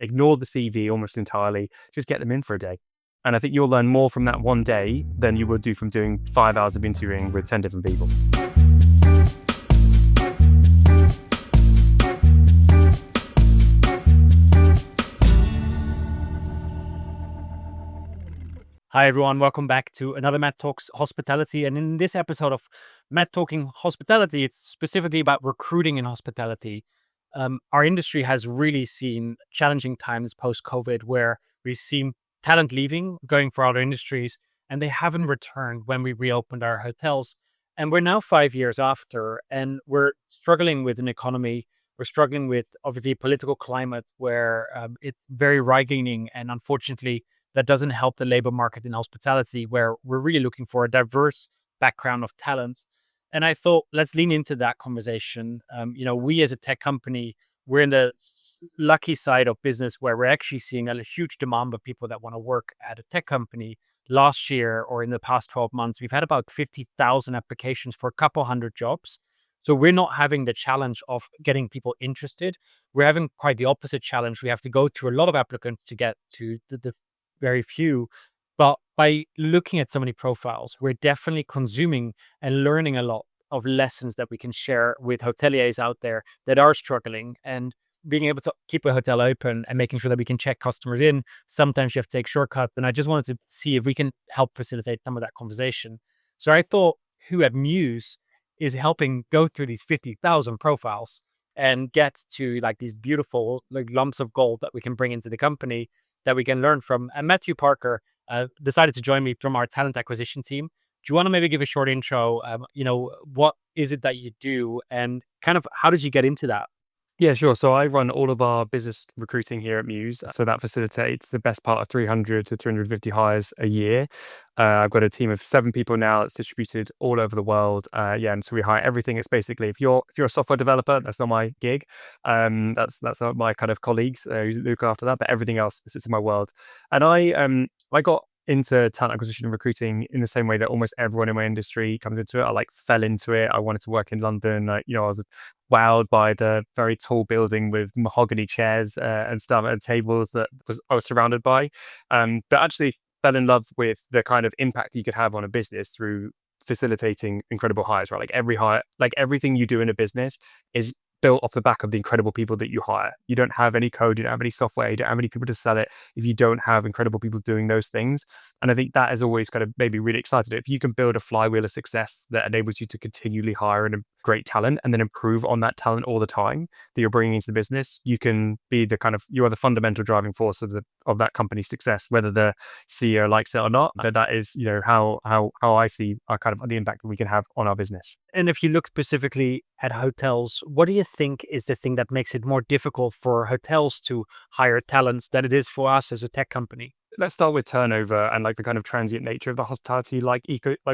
ignore the CV almost entirely, just get them in for a day. And I think you'll learn more from that one day than you will do from doing 5 hours of interviewing with 10 different people. Hi, everyone. Welcome back to another Matt Talks Hospitality. And in this episode of Matt Talking Hospitality, it's specifically about recruiting in hospitality. Our industry has really seen challenging times post COVID where we've seen talent leaving, going for other industries, and they haven't returned when we reopened our hotels. And we're now 5 years after, and we're struggling with an economy. We're struggling with obviously political climate where it's very right-leaning, and unfortunately, that doesn't help the labor market in hospitality, where we're really looking for a diverse background of talent. And I thought, let's lean into that conversation. We as a tech company, we're in the lucky side of business where we're actually seeing a huge demand of people that want to work at a tech company. Last year or in the past 12 months, we've had about 50,000 applications for a couple hundred jobs. So we're not having the challenge of getting people interested. We're having quite the opposite challenge. We have to go through a lot of applicants to get to the very few. But by looking at so many profiles, we're definitely consuming and learning a lot of lessons that we can share with hoteliers out there that are struggling, and being able to keep a hotel open and making sure that we can check customers in. Sometimes you have to take shortcuts. And I just wanted to see if we can help facilitate some of that conversation. So I thought, who at Mews is helping go through these 50,000 profiles and get to like these beautiful like lumps of gold that we can bring into the company that we can learn from. And Matthew Parker decided to join me from our talent acquisition team. Do you want to maybe give a short intro? What is it that you do, and kind of how did you get into that? Yeah, sure. So I run all of our business recruiting here at Mews. So that facilitates the best part of 300 to 350 hires a year. I've got a team of 7 people now that's distributed all over the world. And so we hire everything. It's basically if you're a software developer, that's not my gig. That's not my kind of colleagues who look after that, but everything else sits in my world. And I got into talent acquisition and recruiting in the same way that almost everyone in my industry comes into it. I like fell into it. I wanted to work in London. I was wowed by the very tall building with mahogany chairs and stuff and tables that I was surrounded by. But actually fell in love with the kind of impact you could have on a business through facilitating incredible hires, right? Like every hire, like everything you do in a business is built off the back of the incredible people that you hire. You don't have any code, you don't have any software, you don't have any people to sell it if you don't have incredible people doing those things. And I think that has always kind of made me really excited. If you can build a flywheel of success that enables you to continually hire and great talent and then improve on that talent all the time that you're bringing into the business, you can be you are the fundamental driving force of that company's success, whether the CEO likes it or not. But that is, how I see our kind of the impact that we can have on our business. And if you look specifically at hotels, what do you think is the thing that makes it more difficult for hotels to hire talents than it is for us as a tech company? Let's start with turnover and like the kind of transient nature of the hospitality like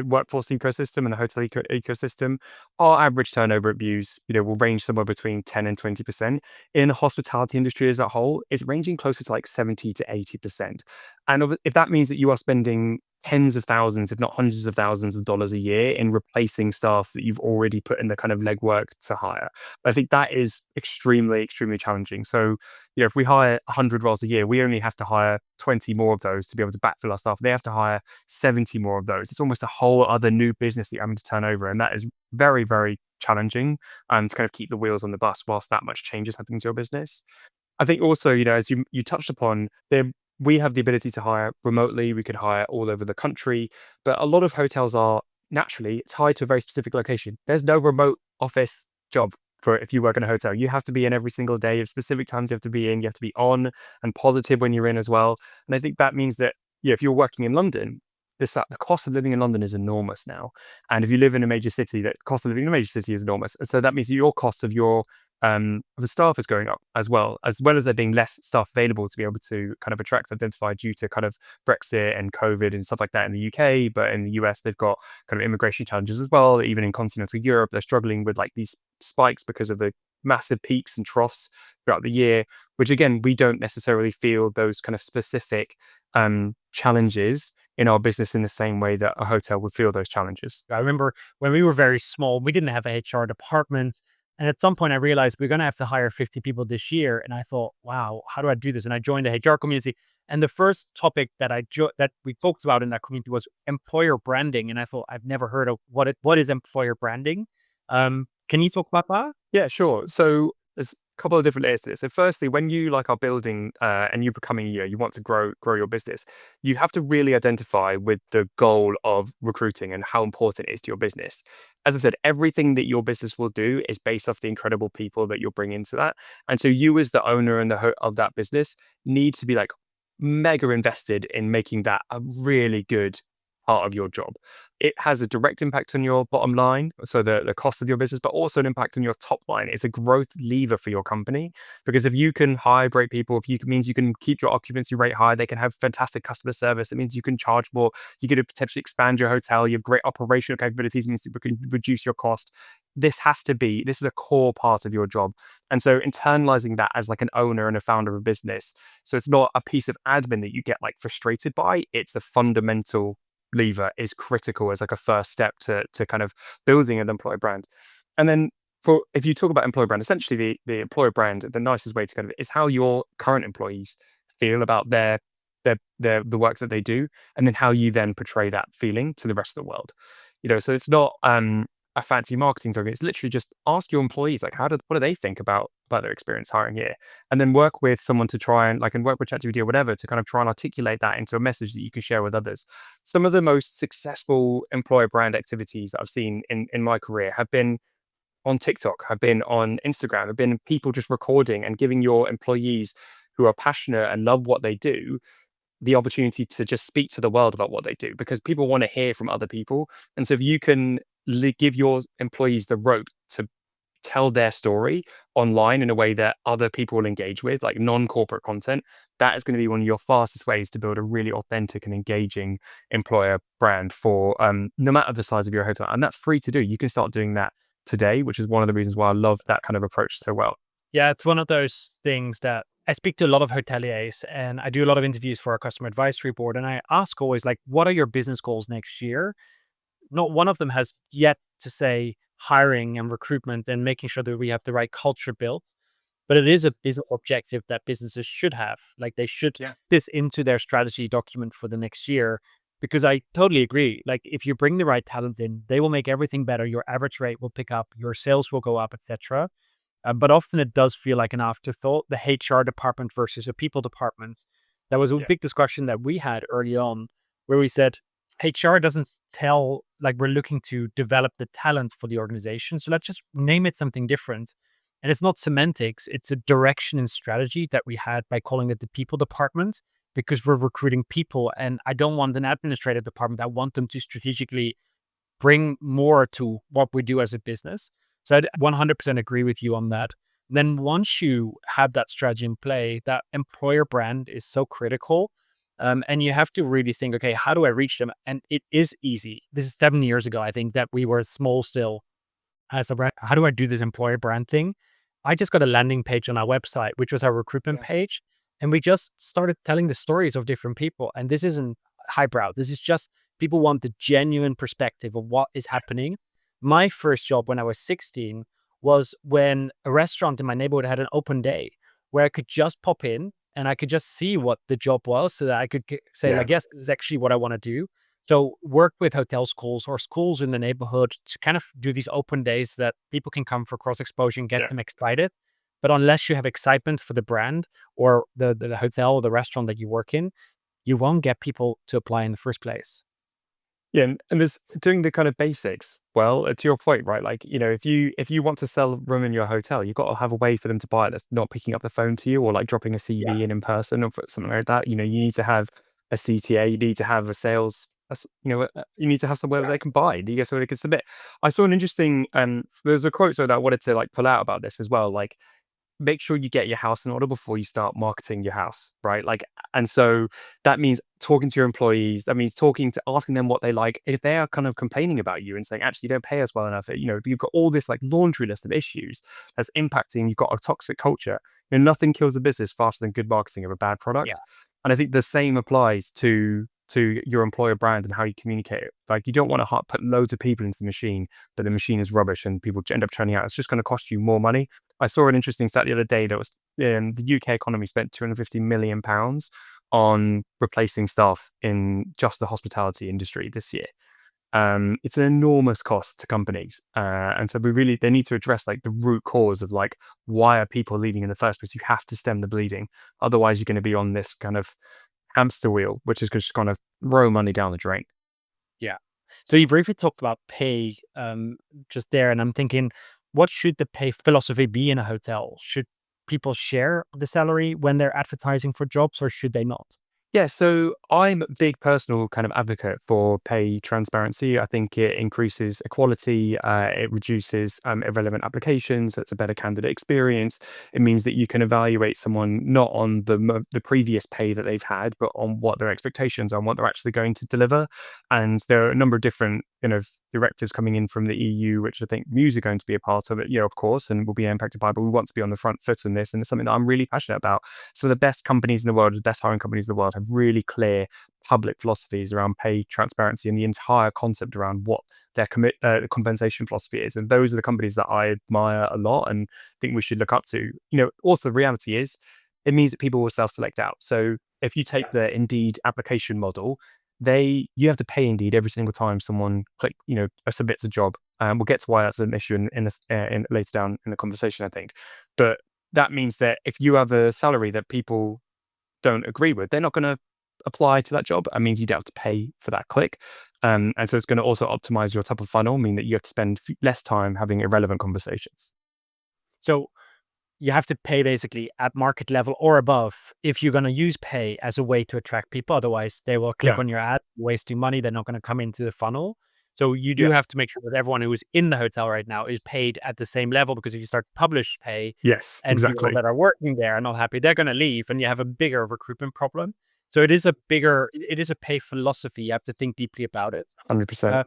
workforce ecosystem and the hotel ecosystem. Our average turnover at Views, will range somewhere between 10 and 20%. In the hospitality industry as a whole, it's ranging closer to like 70 to 80%. And if that means that you are spending tens of thousands, if not hundreds of thousands of dollars a year in replacing staff that you've already put in the kind of legwork to hire, I think that is extremely, extremely challenging. So, if we hire 100 roles a year, we only have to hire 20 more of those to be able to backfill our staff. They have to hire 70 more of those. It's almost a whole other new business that you're having to turn over. And that is very, very challenging to kind of keep the wheels on the bus whilst that much change is happening to your business. I think also, as you touched upon, we have the ability to hire remotely. We could hire all over the country, but a lot of hotels are naturally tied to a very specific location. There's no remote office job for if you work in a hotel. You have to be in every single day. You have specific times you have to be in. You have to be on and positive when you're in as well. And I think that means that if you're working in London, the cost of living in London is enormous now. And if you live in a major city, the cost of living in a major city is enormous. And so that means that your cost of the staff is going up as well as there being less staff available to be able to kind of attract, identify due to kind of Brexit and COVID and stuff like that in the UK. But in the US, they've got kind of immigration challenges as well. Even in continental Europe, they're struggling with like these spikes because of the massive peaks and troughs throughout the year, which again, we don't necessarily feel those kind of specific challenges in our business in the same way that a hotel would feel those challenges. I remember when we were very small, we didn't have a HR department. And at some point, I realized we're going to have to hire 50 people this year. And I thought, wow, how do I do this? And I joined the HR community. And the first topic that that we talked about in that community was employer branding. And I thought, I've never heard of what is employer branding. Can you talk about that? Yeah, sure. So there's a couple of different layers to this. So firstly, when you like are building and you're becoming, you want to grow your business, you have to really identify with the goal of recruiting and how important it is to your business. As I said, everything that your business will do is based off the incredible people that you'll bring into that. And so you as the owner and of that business need to be like mega invested in making that a really good part of your job. It has a direct impact on your bottom line, so the cost of your business, but also an impact on your top line. It's a growth lever for your company because if you can hire great people, if you means you can keep your occupancy rate high, they can have fantastic customer service. It means you can charge more. You get to potentially expand your hotel. You have great operational capabilities. It means you can reduce your cost. This is a core part of your job. And so internalizing that as like an owner and a founder of a business. So it's not a piece of admin that you get like frustrated by. It's a fundamental lever is critical as like a first step to kind of building an employer brand. And then for if you talk about employer brand, essentially the employer brand, the nicest way to kind of is how your current employees feel about the work that they do, and then how you then portray that feeling to the rest of the world. So it's not a fancy marketing slogan. It's literally just ask your employees like what do they think about their experience hiring here, and then work with someone to try and work with ChatGPT or whatever to kind of try and articulate that into a message that you can share with others. Some of the most successful employer brand activities that I've seen in my career have been on TikTok, have been on Instagram, have been people just recording and giving your employees who are passionate and love what they do the opportunity to just speak to the world about what they do because people want to hear from other people. And so if you can give your employees the rope to tell their story online in a way that other people will engage with, like non-corporate content, that is going to be one of your fastest ways to build a really authentic and engaging employer brand for no matter the size of your hotel. And that's free to do. You can start doing that today, which is one of the reasons why I love that kind of approach so well. Yeah, it's one of those things that I speak to a lot of hoteliers and I do a lot of interviews for our customer advisory board. And I ask always, like, what are your business goals next year? Not one of them has yet to say hiring and recruitment and making sure that we have the right culture built. But it is a business objective that businesses should have. Like they should Yeah. this into their strategy document for the next year. Because I totally agree. Like if you bring the right talent in, they will make everything better. Your average rate will pick up, your sales will go up, etc. But often it does feel like an afterthought. The HR department versus a people department. That was a Yeah. big discussion that we had early on, where we said HR doesn't tell like we're looking to develop the talent for the organization. So let's just name it something different. And it's not semantics; it's a direction and strategy that we had by calling it the people department because we're recruiting people, and I don't want an administrative department. I want them to strategically bring more to what we do as a business. So I 100% agree with you on that. Then once you have that strategy in play, that employer brand is so critical. And you have to really think, okay, how do I reach them? And it is easy. This is 7 years ago, I think, that we were small still as a brand. How do I do this employer brand thing? I just got a landing page on our website, which was our recruitment Yeah. page. And we just started telling the stories of different people. And this isn't highbrow. This is just people want the genuine perspective of what is happening. My first job when I was 16 was when a restaurant in my neighborhood had an open day where I could just pop in and I could just see what the job was so that I could say, Yeah. like, yes, this is actually what I want to do. So work with hotel schools or schools in the neighborhood to kind of do these open days that people can come for cross exposure and get Yeah. them excited. But unless you have excitement for the brand or the hotel or the restaurant that you work in, you won't get people to apply in the first place. Yeah, and there's doing the kind of basics. Well, to your point, right? Like, if you want to sell a room in your hotel, you've got to have a way for them to buy it that's not picking up the phone to you or like dropping a Yeah. CV in person or something like that. You need to have a CTA, you need to have a sales, you need to have somewhere that they can buy, you get somewhere they can submit. I saw an interesting, there's a quote so that I wanted to like pull out about this as well. Like, make sure you get your house in order before you start marketing your house, right? Like, and so that means talking to your employees. That means asking them what they like. If they are kind of complaining about you and saying, actually, you don't pay us well enough, if you've got all this like laundry list of issues that's impacting, you've got a toxic culture. Nothing kills a business faster than good marketing of a bad Yeah. product. And I think the same applies to to your employer brand and how you communicate it. Like, you don't want to put loads of people into the machine, but the machine is rubbish and people end up turning out. It's just going to cost you more money. I saw an interesting stat the other day that was the UK economy spent £250 million on replacing staff in just the hospitality industry this year. It's an enormous cost to companies, and so they need to address like the root cause of like, why are people leaving in the first place? You have to stem the bleeding, otherwise you're going to be on this kind of hamster wheel, which is just going to throw money down the drain. Yeah. So you briefly talked about pay just there, and I'm thinking, what should the pay philosophy be in a hotel? Should people share the salary when they're advertising for jobs, or should they not? Yeah, so I'm a big personal kind of advocate for pay transparency. I think it increases equality, it reduces irrelevant applications. It's a better candidate experience. It means that you can evaluate someone not on the previous pay that they've had, but on what their expectations are and what they're actually going to deliver. And there are a number of different kind of directives coming in from the EU, which I think Mews are going to be a part of it, of course, and will be impacted by. But we want to be on the front foot in this, and it's something that I'm really passionate about. So the best companies in the world, the best hiring companies in the world, have really clear public philosophies around pay transparency and the entire concept around what their compensation philosophy is. And those are the companies that I admire a lot and think we should look up to. Also the reality is, it means that people will self-select out. So if you take the Indeed application model, you have to pay Indeed every single time someone submits a job. We'll get to why that's an issue in later down in the conversation, I think. But that means that if you have a salary that people don't agree with, they're not going to apply to that job. That means you don't have to pay for that click. And so it's going to also optimize your top of funnel, mean that you have to spend less time having irrelevant conversations. So you have to pay basically at market level or above if you're going to use pay as a way to attract people. Otherwise, they will click Yeah. on your ad, wasting money. They're not going to come into the funnel. So you do Yeah. have to make sure that everyone who is in the hotel right now is paid at the same level, because if you start to publish pay Yes, and people exactly. that are working there are not happy, they're going to leave and you have a bigger recruitment problem. So it is a pay philosophy. You have to think deeply about it. 100%. Uh,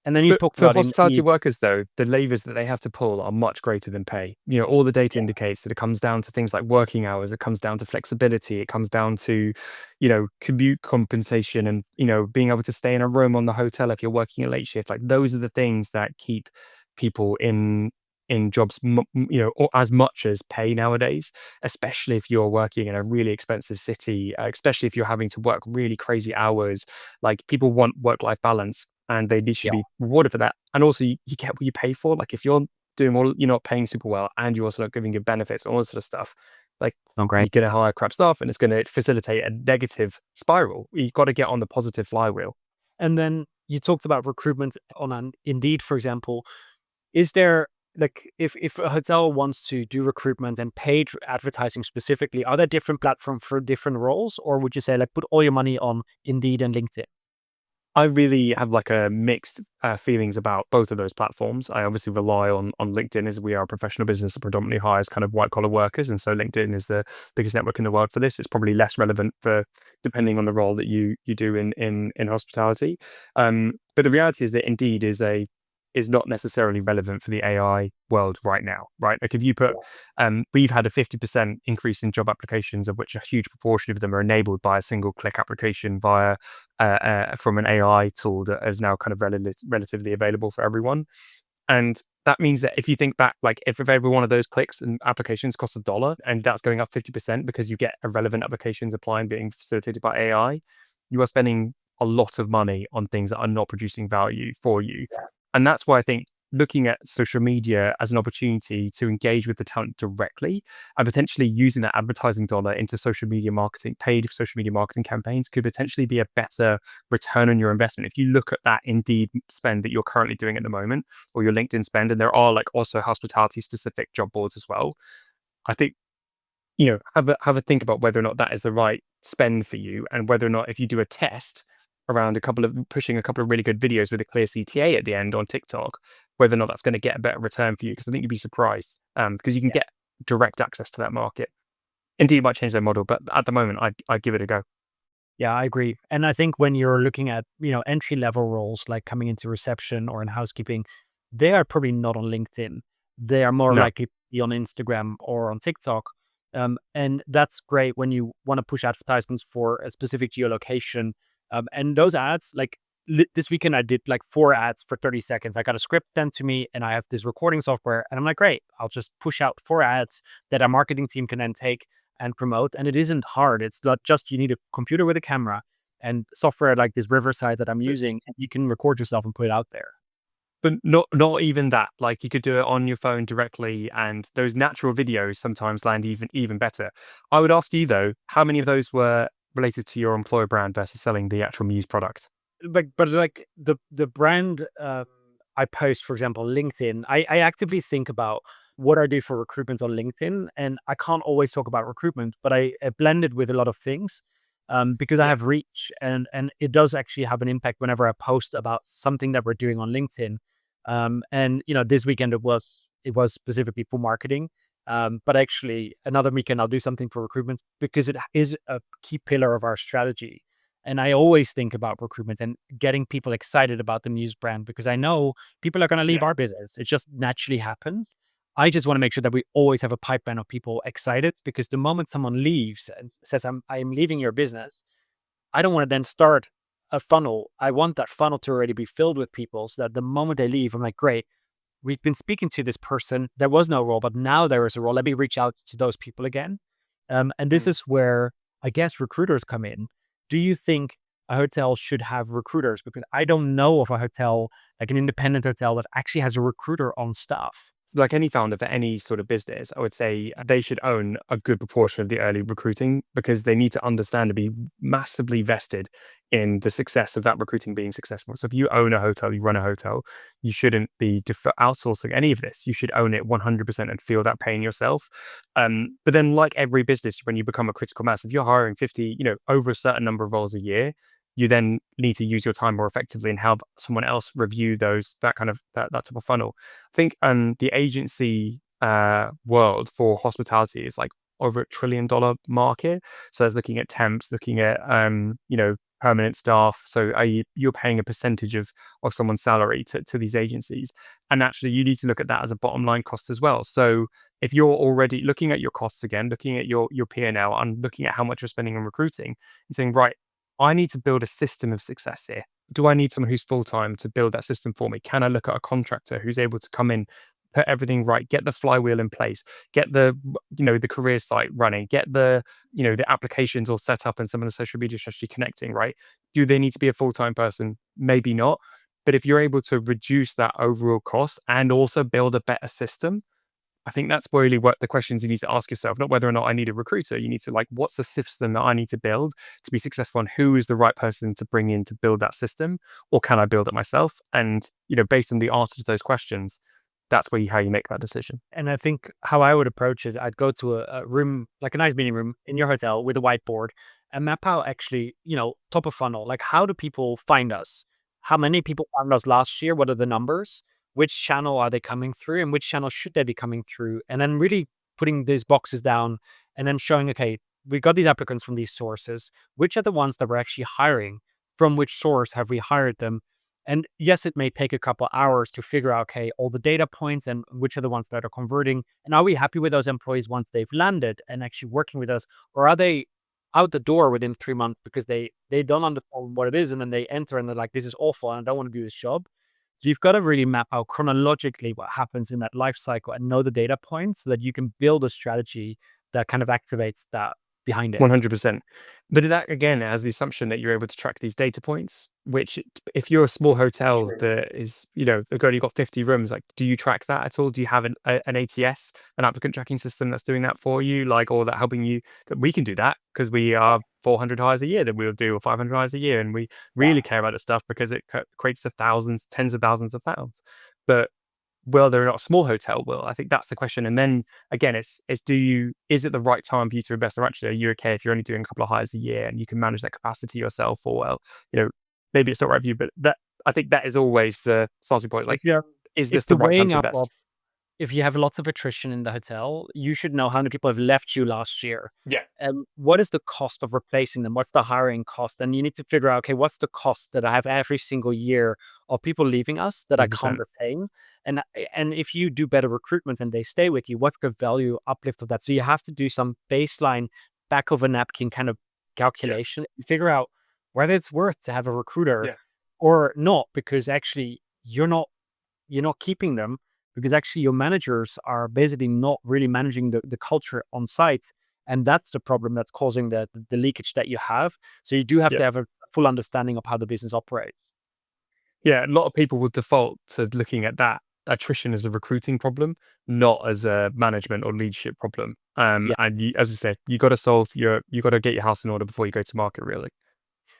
and then you But talked for about hospitality Indeed. workers, though, the levers that they have to pull are much greater than pay. All the data indicates that it comes down to things like working hours, it comes down to flexibility, it comes down to, commute compensation and, being able to stay in a room on the hotel if you're working a late shift. Like, those are the things that keep people in jobs, or as much as pay nowadays, especially if you're working in a really expensive city, especially if you're having to work really crazy hours. Like, people want work-life balance, and they should Yeah, be rewarded for that. And also, you get what you pay for. Like, if you're not paying super well, and you're also not giving good benefits and all this sort of stuff, like, not you're great. going to hire crap staff, and it's going to facilitate a negative spiral. You've got to get on the positive flywheel. And then you talked about recruitment on an Indeed, for example. Is there, like, if a hotel wants to do recruitment and paid advertising specifically, are there different platforms for different roles, or would you say like put all your money on Indeed and LinkedIn? I really have like a mixed feelings about both of those platforms. I obviously rely on LinkedIn, as we are a professional business that predominantly hires kind of white collar workers, and so LinkedIn is the biggest network in the world for this. It's probably less relevant for depending on the role that you do in hospitality. But the reality is that Indeed is not necessarily relevant for the AI world right now, right? Like, if you put, we've had a 50% increase in job applications, of which a huge proportion of them are enabled by a single click application via from an AI tool that is now kind of relatively available for everyone. And that means that if you think back, like, if every one of those clicks and applications costs $1, and that's going up 50% because you get irrelevant applications applying being facilitated by AI, you are spending a lot of money on things that are not producing value for you. And that's why I think looking at social media as an opportunity to engage with the talent directly, and potentially using that advertising dollar into social media marketing, paid social media marketing campaigns, could potentially be a better return on your investment. If you look at that Indeed spend that you're currently doing at the moment, or your LinkedIn spend, and there are like also hospitality specific job boards as well, I think, have a think about whether or not that is the right spend for you, and whether or not, if you do a test around pushing a couple of really good videos with a clear CTA at the end on TikTok, whether or not that's going to get a better return for you. Because I think you'd be surprised, because you can get direct access to that market. Indeed, might change their model, but at the moment, I'd give it a go. Yeah, I agree. And I think when you're looking at, entry level roles like coming into reception or in housekeeping, they are probably not on LinkedIn. They are more No, likely to be on Instagram or on TikTok. And that's great when you want to push advertisements for a specific geolocation. And those ads, like this weekend, I did like 4 ads for 30 seconds. I got a script sent to me and I have this recording software. And I'm like, great, I'll just push out 4 ads that our marketing team can then take and promote. And it isn't hard. It's not just you need a computer with a camera and software like this Riverside that I'm using, and you can record yourself and put it out there. But not even that. Like you could do it on your phone directly, and those natural videos sometimes land even better. I would ask you though, how many of those were related to your employer brand versus selling the actual Mews product? But like the brand I post, for example, LinkedIn, I actively think about what I do for recruitment on LinkedIn, and I can't always talk about recruitment, but I blend it with a lot of things because I Yeah. have reach, and it does actually have an impact whenever I post about something that we're doing on LinkedIn. And this weekend it was specifically for marketing. But actually, another weekend I'll do something for recruitment because it is a key pillar of our strategy. And I always think about recruitment and getting people excited about the Mews brand because I know people are going to leave Yeah. our business. It just naturally happens. I just want to make sure that we always have a pipeline of people excited because the moment someone leaves and says, I'm leaving your business, I don't want to then start a funnel. I want that funnel to already be filled with people so that the moment they leave, I'm like, great, we've been speaking to this person. There was no role, but now there is a role. Let me reach out to those people again. And this Mm. is where I guess recruiters come in. Do you think a hotel should have recruiters? Because I don't know of a hotel, like an independent hotel, that actually has a recruiter on staff. Like any founder for any sort of business, I would say they should own a good proportion of the early recruiting because they need to understand and be massively vested in the success of that recruiting being successful. So if you own a hotel, you run a hotel, you shouldn't be outsourcing any of this. You should own it 100% and feel that pain yourself. But then, like every business, when you become a critical mass, if you're hiring 50, over a certain number of roles a year, you then need to use your time more effectively and have someone else review that kind of that type of funnel. I think the agency world for hospitality is like over $1 trillion market. So it's looking at temps, looking at permanent staff. So you're paying a percentage of someone's salary to these agencies, and actually you need to look at that as a bottom line cost as well. So if you're already looking at your costs again, looking at your P&L and looking at how much you're spending on recruiting, and saying, right, I need to build a system of success here. Do I need someone who's full time to build that system for me? Can I look at a contractor who's able to come in, put everything right, get the flywheel in place, get the career site running, get the applications all set up and some of the social media strategy connecting, right? Do they need to be a full time person? Maybe not. But if you're able to reduce that overall cost and also build a better system, I think that's really what the questions you need to ask yourself, not whether or not I need a recruiter. You need to like, what's the system that I need to build to be successful, and who is the right person to bring in to build that system, or can I build it myself? And based on the answer to those questions, that's how you make that decision. And I think how I would approach it, I'd go to a room, like a nice meeting room in your hotel with a whiteboard and map out actually, top of funnel. Like, how do people find us? How many people found us last year? What are the numbers? Which channel are they coming through? And which channel should they be coming through? And then really putting these boxes down and then showing, okay, we got these applicants from these sources. Which are the ones that we're actually hiring? From which source have we hired them? And yes, it may take a couple hours to figure out, okay, all the data points and which are the ones that are converting. And are we happy with those employees once they've landed and actually working with us? Or are they out the door within 3 months because they don't understand what it is and then they enter and they're like, this is awful and I don't want to do this job. So you've got to really map out chronologically what happens in that life cycle and know the data points so that you can build a strategy that kind of activates that behind it. 100%. But that again has the assumption that you're able to track these data points, which if you're a small hotel True. that is, they've only got 50 rooms, like, do you track that at all? Do you have an ATS, an applicant tracking system that's doing that for you? Like, or that helping you, that we can do that because we are 400 hires a year that we'll do, or 500 hires a year. And we Yeah. really care about this stuff because it creates thousands, tens of thousands of pounds. But whether or not a small hotel will, I think that's the question. And then again, is it the right time for you to invest, or actually are you okay if you're only doing a couple of hires a year and you can manage that capacity yourself? Or well, you know, maybe it's not right for you, but that, I think that is always the starting point. Like, If you're is if this the the right time weighing to up of invest? if you have lots of attrition in the hotel, you should know how many people have left you last year. Yeah, And what is the cost of replacing them? What's the hiring cost? And you need to figure out, okay, what's the cost that I have every single year of people leaving us that I can't 100%. retain? And if you do better recruitment and they stay with you, what's the value uplift of that? So you have to do some baseline back of a napkin kind of Yeah. calculation. Figure out whether it's worth to have a recruiter Yeah. or not, because actually you're not keeping them, because actually your managers are basically not really managing the culture on site. And that's the problem that's causing the leakage that you have. So you do have to Yeah. have a full understanding of how the business operates. Yeah, a lot of people will default to looking at that attrition as a recruiting problem, not as a management or leadership problem. Yeah. And you, as I said, you got to get your house in order before you go to market. Really.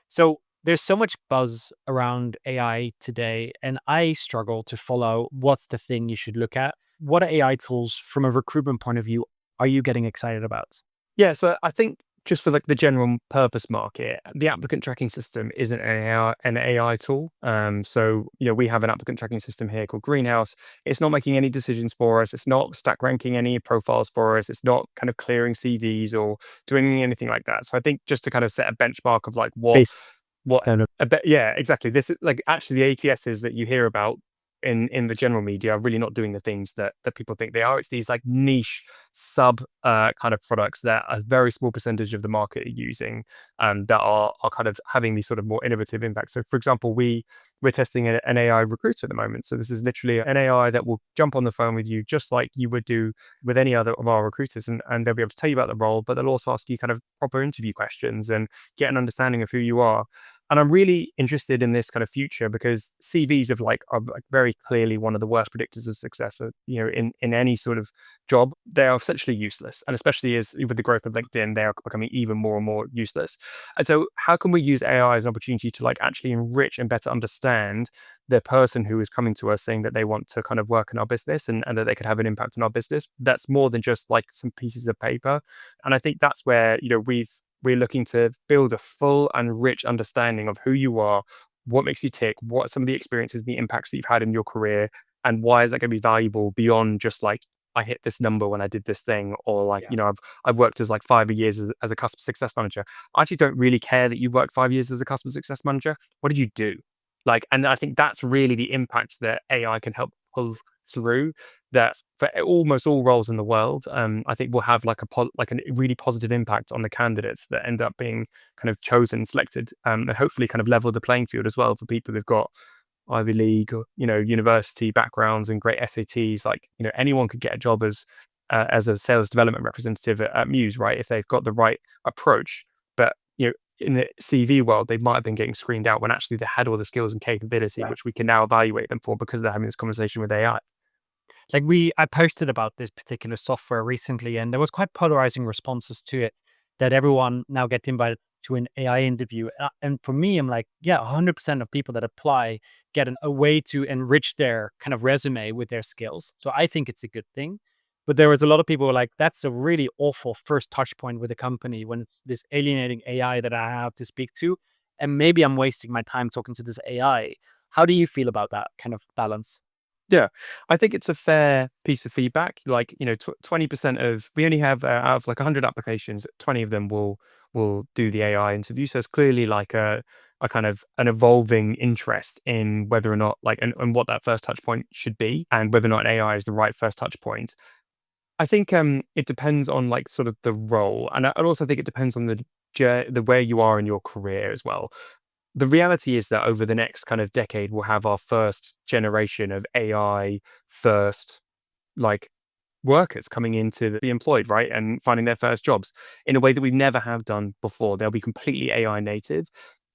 So there's so much buzz around AI today, and I struggle to follow what's the thing you should look at. What AI tools from a recruitment point of view are you getting excited about? Yeah, so I think just for like the general purpose market, the applicant tracking system isn't an AI tool. So we have an applicant tracking system here called Greenhouse. It's not making any decisions for us. It's not stack ranking any profiles for us. It's not kind of clearing CVs or doing anything like that. So I think just to kind of set a benchmark of like Base what kind of. a bit, yeah, exactly. This is like actually the ATSs that you hear about in the general media are really not doing the things that people think they are. It's these like niche sub kind of products that a very small percentage of the market are using, that are kind of having these sort of more innovative impacts. So for example, we're testing an AI recruiter at the moment. So this is literally an AI that will jump on the phone with you just like you would do with any other of our recruiters, and they'll be able to tell you about the role, but they'll also ask you kind of proper interview questions and get an understanding of who you are. And I'm really interested in this kind of future because CVs are like very clearly one of the worst predictors of success. In any sort of job, they are essentially useless, and especially as with the growth of LinkedIn, they are becoming even more and more useless. And so, how can we use AI as an opportunity to like actually enrich and better understand the person who is coming to us saying that they want to kind of work in our business and that they could have an impact on our business? That's more than just like some pieces of paper. And I think that's where we're looking to build a full and rich understanding of who you are, what makes you tick, what are some of the experiences, the impacts that you've had in your career, and why is that going to be valuable beyond just like I hit this number when I did this thing, or like Yeah. I've worked as like 5 years as a customer success manager. I actually don't really care that you've worked 5 years as a customer success manager. What did you do? Like, and I think that's really the impact that AI can help pull through. That for almost all roles in the world, I think will have like like a really positive impact on the candidates that end up being kind of chosen, selected, and hopefully kind of level the playing field as well for people who've got Ivy League or university backgrounds and great SATs. Like anyone could get a job as a sales development representative at Mews, right? If they've got the right approach. But in the CV world, they might have been getting screened out when actually they had all the skills and capability, which we can now evaluate them for because they're having this conversation with AI. Like I posted about this particular software recently, and there was quite polarizing responses to it. That everyone now get invited to an AI interview, and for me, I'm like, yeah, 100% of people that apply get a way to enrich their kind of resume with their skills. So I think it's a good thing. But there was a lot of people who were like, that's a really awful first touch point with a company when it's this alienating AI that I have to speak to, and maybe I'm wasting my time talking to this AI. How do you feel about that kind of balance? Yeah, I think it's a fair piece of feedback. Like, 20% of we only have out of like 100 applications, 20 of them will do the AI interview. So it's clearly like a kind of an evolving interest in whether or not like and what that first touch point should be and whether or not AI is the right first touch point. I think it depends on like sort of the role, and I also think it depends on the where you are in your career as well. The reality is that over the next kind of decade, we'll have our first generation of AI first, like workers coming in to be employed, right? And finding their first jobs in a way that we never have done before. They'll be completely AI native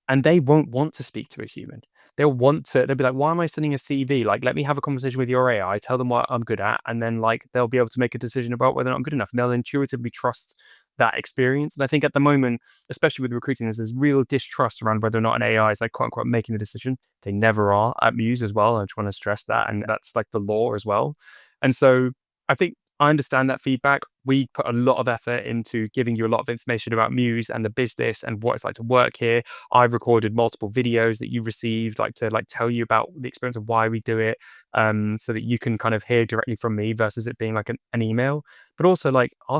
and they won't want to speak to a human. They'll be like, why am I sending a CV? Like, let me have a conversation with your AI, tell them what I'm good at, and then like they'll be able to make a decision about whether or not I'm good enough. And they'll intuitively trust that experience. And I think at the moment, especially with recruiting, there's this real distrust around whether or not an AI is like quote unquote making the decision. They never are at Muse as well. I just want to stress that. And that's like the law as well. And so I think I understand that feedback. We put a lot of effort into giving you a lot of information about Muse and the business and what it's like to work here. I've recorded multiple videos that you received, like to like tell you about the experience of why we do it, so that you can kind of hear directly from me versus it being like an email. But also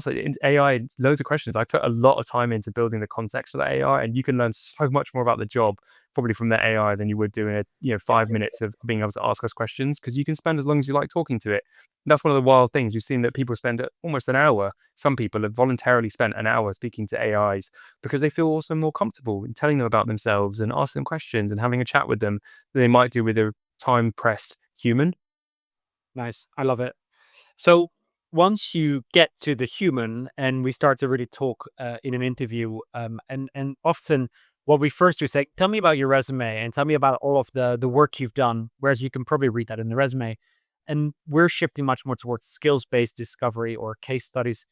in AI, loads of questions. I put a lot of time into building the context for that AI, and you can learn so much more about the job probably from the AI than you would do in a 5 minutes of being able to ask us questions because you can spend as long as you like talking to it. That's one of the wild things. We've seen that people spend almost an hour hour. Some people have voluntarily spent an hour speaking to AIs because they feel also more comfortable in telling them about themselves and asking them questions and having a chat with them than they might do with a time pressed human. Nice. I love it. So once you get to the human and we start to really talk in an interview, and often what we first do is say, "Tell me about your resume and tell me about all of the work you've done." Whereas you can probably read that in the resume, and we're shifting much more towards skills based discovery or case studies.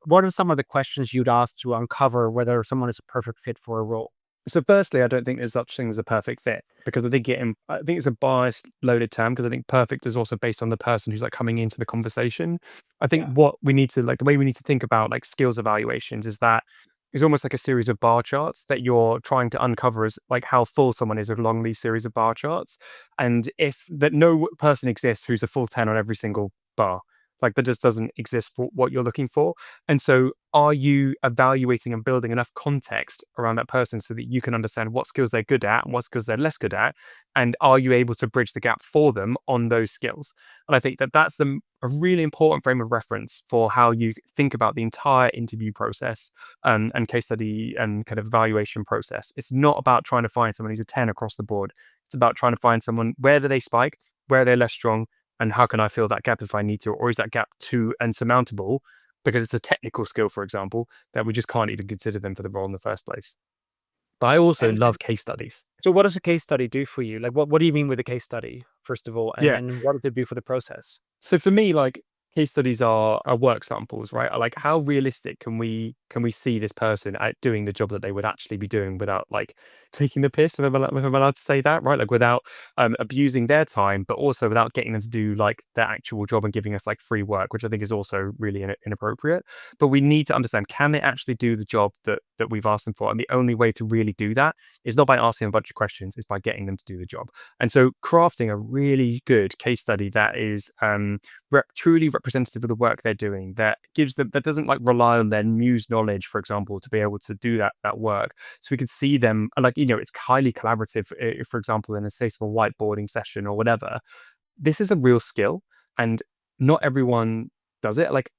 What are some of the questions you'd ask to uncover whether someone is a perfect fit for a role? So firstly, I don't think there's such thing as a perfect fit because I think it's a biased loaded term because I think perfect is also based on the person who's like coming into the conversation. I think Yeah. what we need to like the way we need to think about like skills evaluations is that it's almost like a series of bar charts that you're trying to uncover as like how full someone is along these series of bar charts. And if that no person exists who's a full 10 on every single bar. Like that just doesn't exist for what you're looking for. And so, are you evaluating and building enough context around that person so that you can understand what skills they're good at and what skills they're less good at? And are you able to bridge the gap for them on those skills? And I think that that's a really important frame of reference for how you think about the entire interview process and case study and kind of evaluation process. It's not about trying to find someone who's a 10 across the board. It's about trying to find someone where do they spike, where are they less strong, and how can I fill that gap if I need to, or is that gap too insurmountable because it's a technical skill, for example, that we just can't even consider them for the role in the first place. But I also And love case studies. so what does a case study do for you? Like what do you mean with a case study, first of all? And Yeah. and what does it do for the process? So for me, like case studies are work samples, right? Are like how realistic can we see this person at doing the job that they would actually be doing without like taking the piss, if I'm allowed to say that, right? Like without abusing their time, but also without getting them to do like their actual job and giving us like free work, which I think is also really inappropriate. But we need to understand, can they actually do the job that we've asked them for? And the only way to really do that is not by asking them a bunch of questions, it's by getting them to do the job. And so crafting a really good case study that is truly representative of the work they're doing, that gives them that doesn't like rely on their Mews knowledge, for example, to be able to do that work. So we can see them like it's highly collaborative. If, for example, in a state of a whiteboarding session or whatever, this is a real skill, and not everyone does it. Like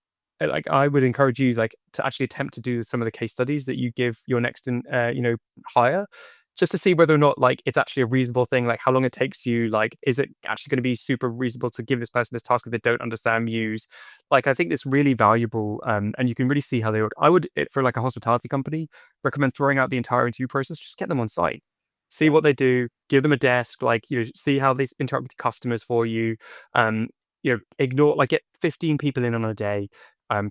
I would encourage you like to actually attempt to do some of the case studies that you give your next in hire, just to see whether or not like it's actually a reasonable thing, like how long it takes you, like is it actually going to be super reasonable to give this person this task if they don't understand Muse. Like I think it's really valuable, and you can really see how they work. I would for like a hospitality company recommend throwing out the entire interview process, just get them on site, see Yeah. what they do, give them a desk, like see how they interact with customers for you. um Ignore like get 15 people in on a day,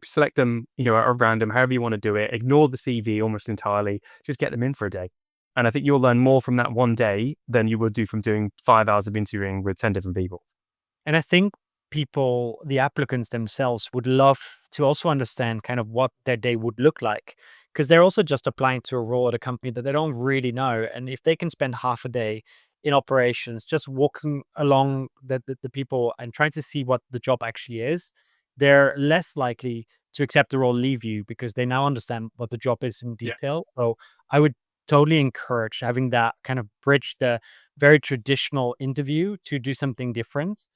select them, at random, however you want to do it. Ignore the CV almost entirely. Just get them in for a day. And I think you'll learn more from that one day than you would do from doing 5 hours of interviewing with 10 different people. And I think people, the applicants themselves, would love to also understand kind of what their day would look like because they're also just applying to a role at a company that they don't really know. And if they can spend half a day in operations, just walking along the people and trying to see what the job actually is, they're less likely to accept the role, leave you because they now understand what the job is in Yeah. detail. So I would totally encourage having that kind of bridge the very traditional interview to do something different.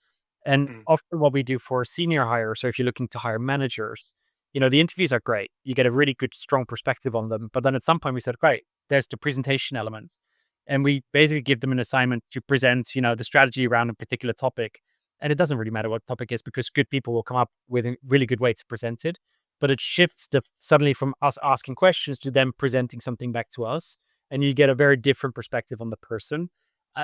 And Mm. often what we do for senior hires, so if you're looking to hire managers, the interviews are great. You get a really good, strong perspective on them. But then at some point we said, great, there's the presentation element. And we basically give them an assignment to present, the strategy around a particular topic. And it doesn't really matter what topic is because good people will come up with a really good way to present it. But it shifts suddenly from us asking questions to them presenting something back to us. And you get a very different perspective on the person.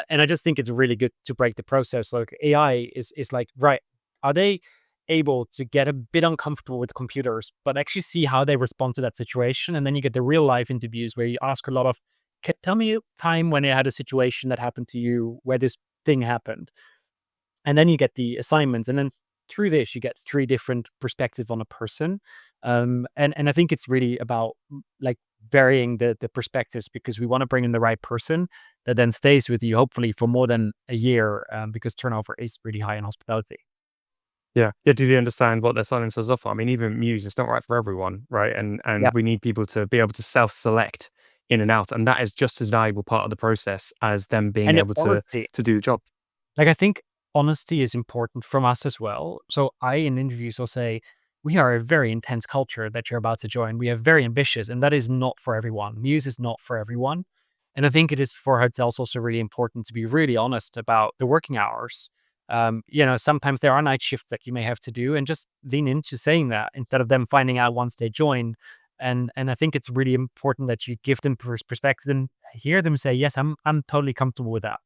And I just think it's really good to break the process. Like AI is like, right, are they able to get a bit uncomfortable with computers, but actually see how they respond to that situation? And then you get the real life interviews where you ask a lot of, tell me a time when you had a situation that happened to you where this thing happened. And then you get the assignments, and then through this, you get three different perspectives on a person. And I think it's really about like varying the perspectives because we want to bring in the right person that then stays with you, hopefully for more than a year, because turnover is really high in hospitality. Yeah. Yeah. Do they understand what their silencers offer? I mean, even Muse, it's not right for everyone, right? And Yeah. we need people to be able to self-select in and out. And that is just as valuable part of the process as them being And the able honesty, to do the job. like I think honesty is important from us as well. So I in interviews will say, we are a very intense culture that you're about to join. We are very ambitious, and that is not for everyone. Mews is not for everyone. And I think it is for hotels also really important to be really honest about the working hours. Sometimes there are night shifts that you may have to do, and just lean into saying that instead of them finding out once they join. And I think it's really important that you give them perspective and hear them say, "Yes, I'm totally comfortable with that."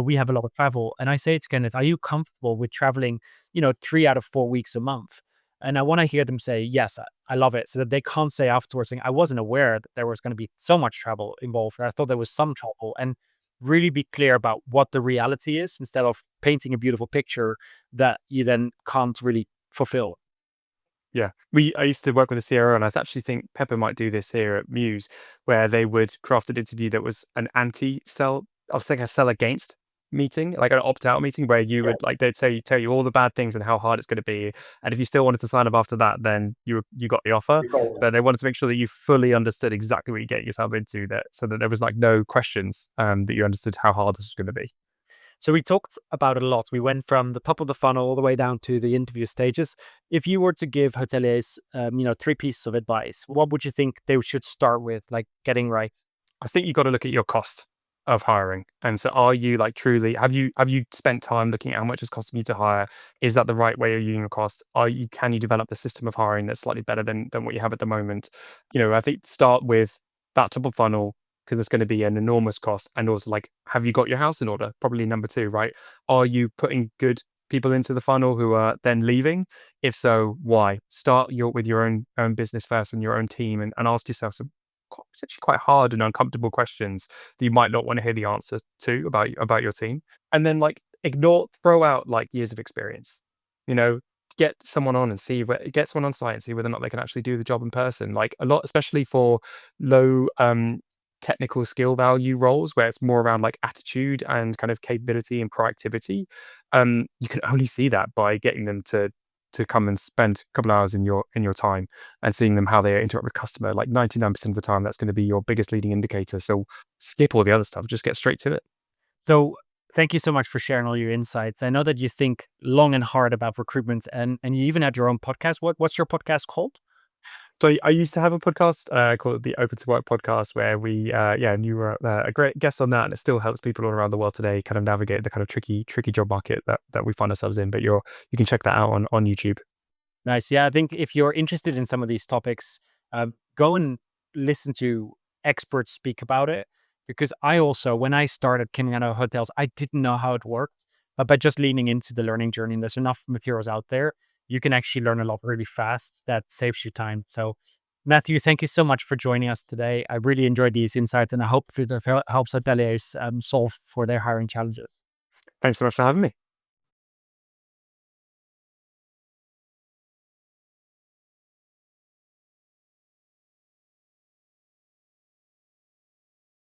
We have a lot of travel. And I say to candidates, are you comfortable with traveling, 3 out of 4 weeks a month? And I want to hear them say, yes, I love it. So that they can't say afterwards, saying, I wasn't aware that there was going to be so much travel involved. I thought there was some travel. And really be clear about what the reality is instead of painting a beautiful picture that you then can't really fulfill. Yeah. I used to work with a CRO, and I actually think Pepper might do this here at Mews, where they would craft an interview that was an anti-sell, I was thinking a sell against meeting, like an opt-out meeting where you would like they'd tell you all the bad things and how hard it's going to be. And if you still wanted to sign up after that, then you got the offer. Yeah. But they wanted to make sure that you fully understood exactly what you get yourself into, that so that there was like no questions, that you understood how hard this was going to be. So we talked about it a lot. We went from the top of the funnel all the way down to the interview stages. If you were to give hoteliers, three pieces of advice, what would you think they should start with, like getting right? I think you've got to look at your cost of hiring. And so are you like truly have you spent time looking at how much it's costing you to hire? Is that the right way of using your cost? Can you develop a system of hiring that's slightly better than what you have at the moment? I think start with that top of funnel because it's going to be an enormous cost. And also like, have you got your house in order? Probably number two, right? Are you putting good people into the funnel who are then leaving? If so, why? Start with your own business first and your own team, and ask yourself some potentially quite hard and uncomfortable questions that you might not want to hear the answer to about your team. And then like throw out like years of experience. You know, get someone on and get someone on site and see whether or not they can actually do the job in person. Like a lot, especially for low technical skill value roles where it's more around like attitude and kind of capability and proactivity. You can only see that by getting them to come and spend a couple hours in your time and seeing them how they interact with customer. Like 99% of the time, that's going to be your biggest leading indicator. So skip all the other stuff, just get straight to it. So thank you so much for sharing all your insights. I know that you think long and hard about recruitment, and you even had your own podcast. What's your podcast called? So I used to have a podcast called the Open to Work podcast where and you were a great guest on that, and it still helps people all around the world today kind of navigate the kind of tricky job market that we find ourselves in. But you can check that out on YouTube. Nice. Yeah, I think if you're interested in some of these topics, go and listen to experts speak about it. Because I also, when I started coming out of hotels, I didn't know how it worked. But by just leaning into the learning journey, and there's enough materials out there, you can actually learn a lot really fast. That saves you time. So, Matthew, thank you so much for joining us today. I really enjoyed these insights, and I hope it helps hoteliers solve for their hiring challenges. Thanks so much for having me.